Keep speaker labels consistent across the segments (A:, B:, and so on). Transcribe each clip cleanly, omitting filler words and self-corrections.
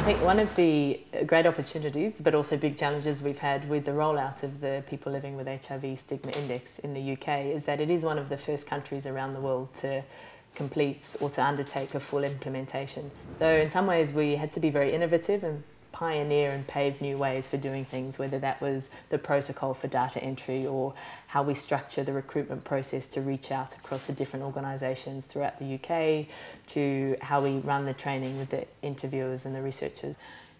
A: think one of the great opportunities, but also big challenges we've had with the rollout of the People Living with HIV Stigma Index in the UK is that it is one of the first countries around the world to complete or to undertake a full implementation. So in some ways we had to be very innovative and pioneer and pave new ways for doing things, whether that was the protocol for data entry or how we structure the recruitment process to reach out across the different organisations throughout the UK, to how we run the training with the interviewers and the researchers.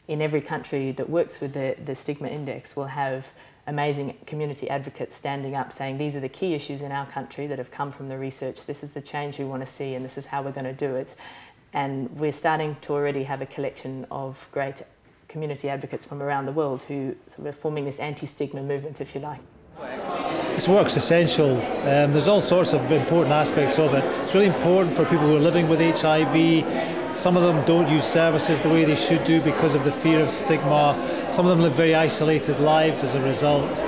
A: In every country that works with the Stigma Index will have amazing community advocates standing up saying these are the key issues in our country that have come from the research, this is the change we want to see and this is how we're going to do it. And we're starting to already have a collection of great community advocates from around the world who sort of are forming this anti-stigma movement, if you like.
B: This work's essential. There's all sorts of important aspects of it. It's really important for people who are living with HIV. Some of them don't use services the way they should do because of the fear of stigma. Some of them live very isolated lives as a result.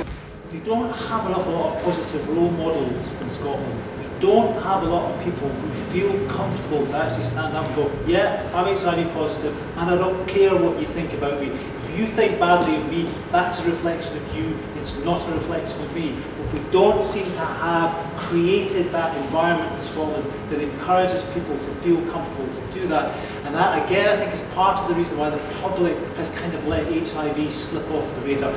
C: We don't have an awful lot of positive role models in Scotland. We don't have a lot of people who feel comfortable to actually stand up and go, yeah, I'm HIV positive and I don't care what you think about me. If you think badly of me, that's a reflection of you, it's not a reflection of me. But we don't seem to have created that environment in Scotland that encourages people to feel comfortable to do that. And that, again, I think is part of the reason why the public has kind of let HIV slip off the radar.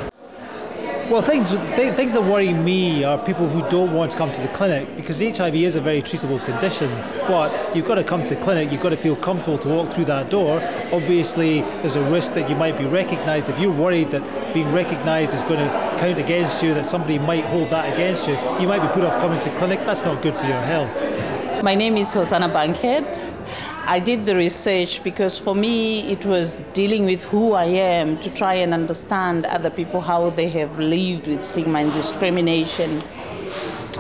B: Well, things that worry me are people who don't want to come to the clinic, because HIV is a very treatable condition, but you've got to come to the clinic, you've got to feel comfortable to walk through that door. Obviously, there's a risk that you might be recognised. If you're worried that being recognised is going to count against you, that somebody might hold that against you, you might be put off coming to clinic. That's not good for your health.
D: My name is Hosanna Bankhead. I did the research because for me it was dealing with who I am to try and understand other people, how they have lived with stigma and discrimination.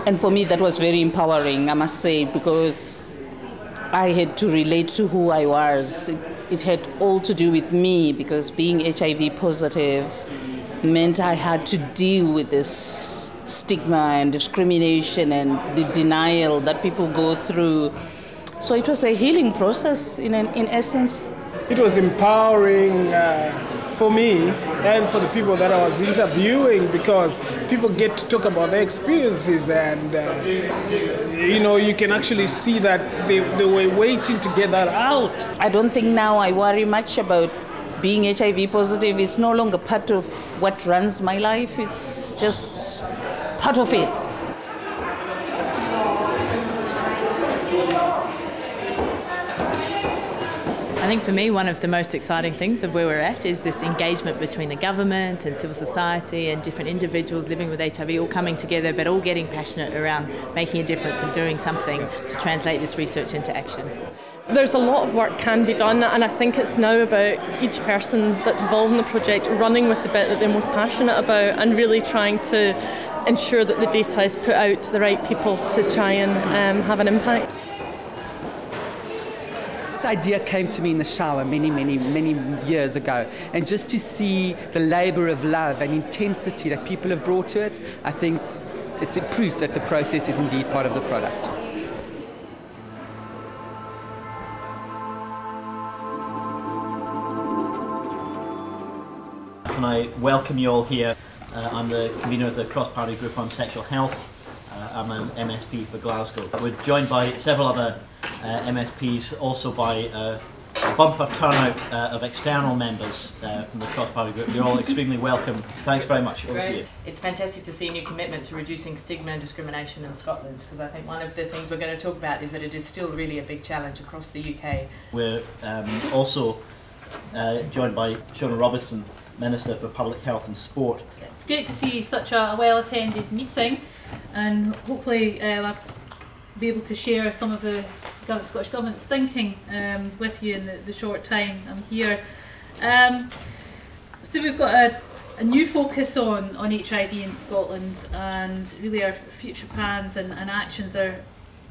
D: And for me that was very empowering, I must say, because I had to relate to who I was. It had all to do with me, because being HIV positive meant I had to deal with this stigma and discrimination and the denial that people go through. So it was a healing process in essence.
E: It was empowering for me and for the people that I was interviewing, because people get to talk about their experiences and you can actually see that they were waiting to get that out.
D: I don't think now I worry much about being HIV positive. It's no longer part of what runs my life, it's just part of it.
A: I think for me one of the most exciting things of where we're at is this engagement between the government and civil society and different individuals living with HIV all coming together, but all getting passionate around making a difference and doing something to translate this research into action.
F: There's a lot of work can be done, and I think it's now about each person that's involved in the project running with the bit that they're most passionate about and really trying to ensure that the data is put out to the right people to try and have an impact.
G: This idea came to me in the shower many years ago, and just to see the labour of love and intensity that people have brought to it, I think it's a proof that the process is indeed part of the product.
H: Can I welcome you all here. I'm the convener of the cross-party group on sexual health. I'm an MSP for Glasgow. We're joined by several other MSPs, also by a bumper turnout of external members from the cross-party group. You're all extremely welcome. Thanks very much. Over to you.
A: It's fantastic to see a new commitment to reducing stigma and discrimination in Scotland, because I think one of the things we're going to talk about is that it is still really a big challenge across the UK.
H: We're also joined by Shona Robertson, Minister for Public Health and Sport.
I: It's great to see such a well-attended meeting, and hopefully I'll be able to share some of the Scottish Government's thinking with you in the short time I'm here. So we've got a new focus on HIV in Scotland, and really our future plans and actions are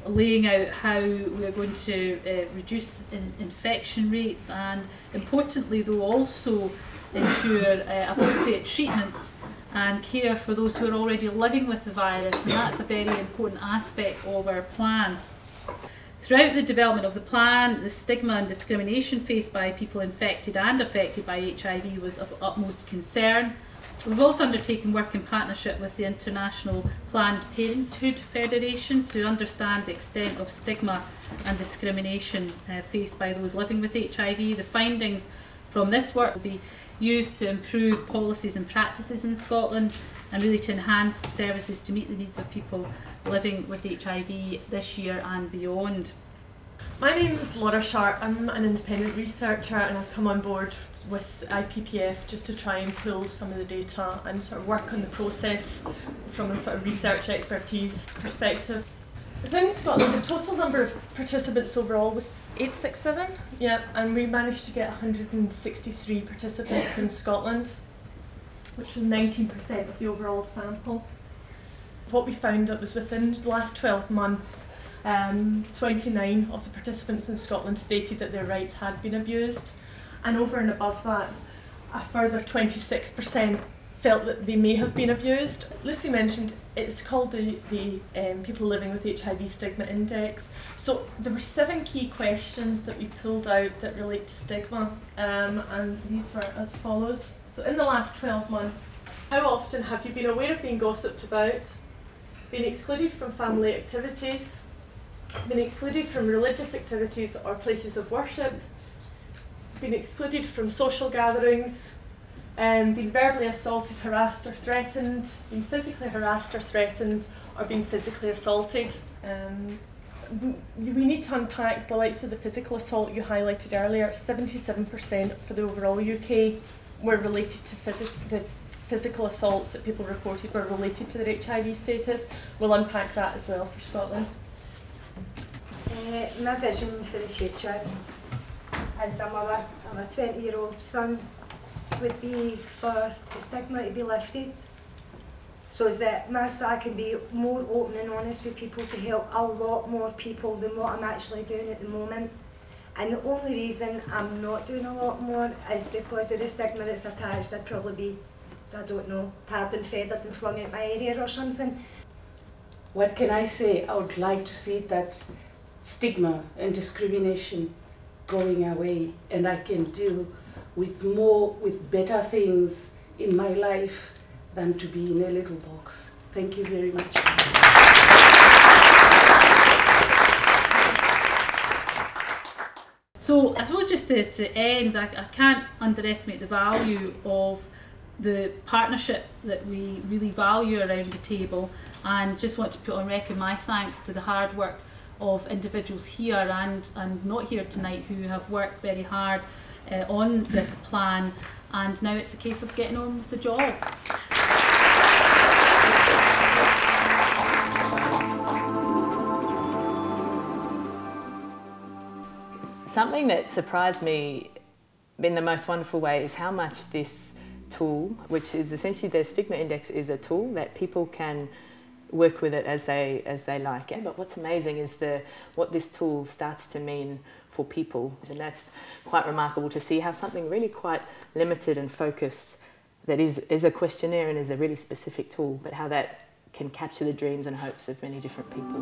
I: laying out how we're going to reduce infection rates, and importantly though also ensure appropriate treatments and care for those who are already living with the virus, and that's a very important aspect of our plan. Throughout the development of the plan, the stigma and discrimination faced by people infected and affected by HIV was of utmost concern. We've also undertaken work in partnership with the International Planned Parenthood Federation to understand the extent of stigma and discrimination faced by those living with HIV. The findings from this work will be used to improve policies and practices in Scotland and really to enhance services to meet the needs of people living with HIV this year and beyond.
J: My name is Laura Sharp. I'm an independent researcher and I've come on board with IPPF just to try and pull some of the data and sort of work on the process from a sort of research expertise perspective. Within Scotland, the total number of participants overall was 867, and we managed to get 163 participants in Scotland, which was 19% of the overall sample. What we found that was within the last 12 months, 29 of the participants in Scotland stated that their rights had been abused, and over and above that, a further 26% felt that they may have been abused. Lucy mentioned it's called the People Living with HIV Stigma Index. So there were 7 key questions that we pulled out that relate to stigma, and these were as follows. So in the last 12 months, how often have you been aware of being gossiped about, been excluded from family activities, been excluded from religious activities or places of worship, been excluded from social gatherings, been verbally assaulted, harassed or threatened, been physically harassed or threatened, or been physically assaulted. We need to unpack the likes of the physical assault you highlighted earlier. 77% for the overall UK were related to the physical assaults that people reported were related to their HIV status. We'll unpack that as well for Scotland.
K: My vision for the future as a mother of a 20-year-old son would be for the stigma to be lifted, so that I can be more open and honest with people to help a lot more people than what I'm actually doing at the moment. And the only reason I'm not doing a lot more is because of the stigma that's attached. I'd probably be, I don't know, tabbed and feathered and flung out my area or something.
L: What can I say? I would like to see that stigma and discrimination going away, and I can deal with better things in my life than to be in a little box. Thank you very much.
I: So I suppose just to end, I can't underestimate the value of the partnership that we really value around the table, and just want to put on record my thanks to the hard work of individuals here and not here tonight who have worked very hard on this plan, and now it's a case of getting on with the job.
A: Something that surprised me in the most wonderful way is how much this tool, which is essentially the Stigma Index, is a tool that people can work with it as they like. But what's amazing is what this tool starts to mean for people, and that's quite remarkable to see how something really quite limited and focused, that is a questionnaire and is a really specific tool, but how that can capture the dreams and hopes of many different people.